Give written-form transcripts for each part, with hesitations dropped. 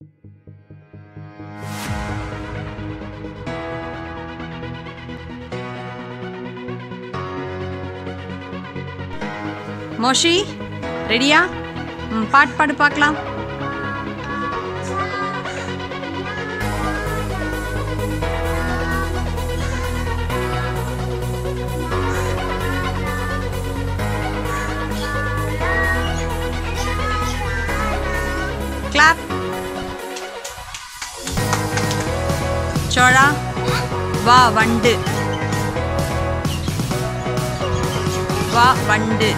மோஷி ரெடியா? பாட்டு பாடு பார்க்கலாம். கிளாப். சோழா வா வண்டு. வா வண்டு.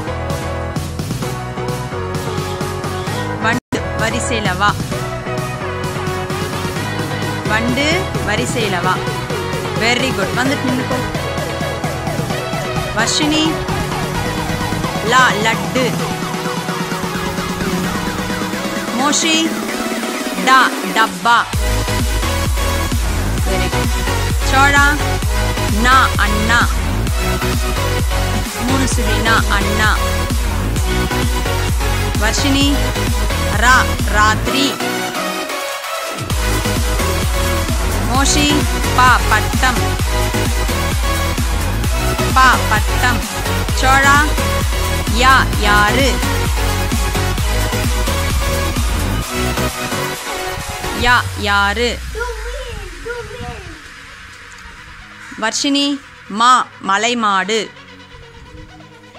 வண்டு வரிசையில வா. வண்டு வரிசையில வா. Very good. வந்துட்டு நின்னுக்கோ. வர்ஷினி லா லட்டு. மோஷி டா டப்பா. Very good. சோழா நா அண்ணா. மூணு சுழினா அண்ணா. வர்ஷினி ரா ராத்திரி. மோஷி பா பட்டம். பா பட்டம். சோழா யா யாரு. யா யாரு. வர்ஷினி மா மலைமாடு.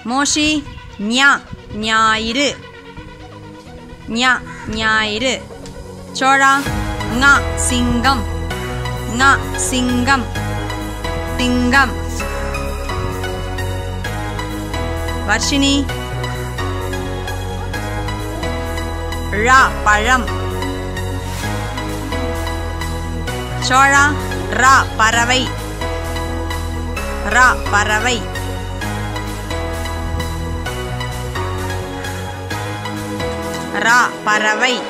மோஷி ஞா ஞாயிறு. ஞா ஞாயிறு. சோழா ஙா சிங்கம். ஞா சிங்கம். சிங்கம். வர்ஷினி ரா பழம். சோழா ரா பறவை. ரா பறவை. ரா பறவை.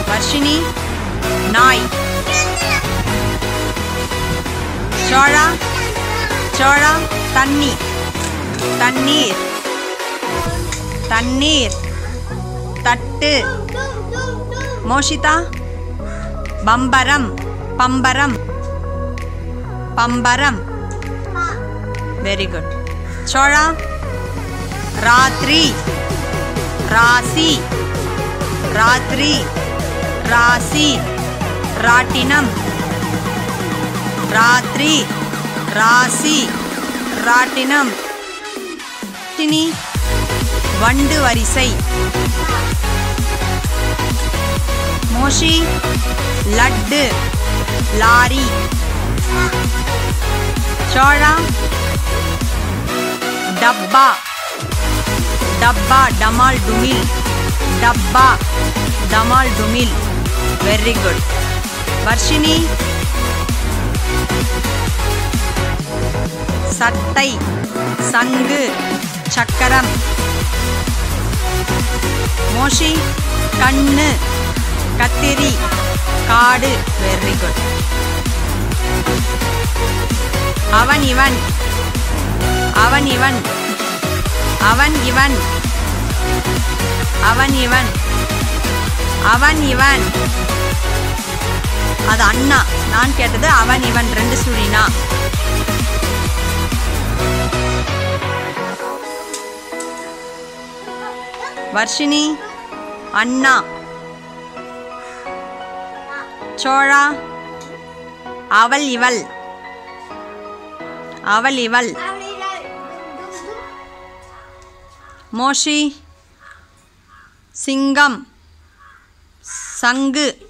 வர்ஷினி நாய். சோழா சோழா தண்ணி. தண்ணீர். தண்ணீர். தட்டு. மோஷிதா பம்பரம். பம்பரம். பம்பரம். Very good. சோழா ராத்திரி. ராசி. ராத்திரி. ராசி. ராட்டினம். ராத்திரி. ராசி. ராட்டினம். தினி வண்டு வரிசை. மோஷி லட்டு. லாரி. சோழா டப்பா. டப்பா டமால் டுமில். டப்பா டமால் டுமில். Very good. வர்ஷினி சட்டை. சங்கு. சக்கரம். மோஷி கண்ணு. கத்திரி. காடு. Very good. அவன் இவன். அவன் இவன். அவன் இவன். அவன் இவன். அவன் இவன். அது அண்ணா. நான் கேட்டது அவன் இவன். ரெண்டு சுழினா. வர்ஷினி அண்ணா. சோழா அவள் இவள். அவள் இவள். மோஷி சிங்கம். சங்கு.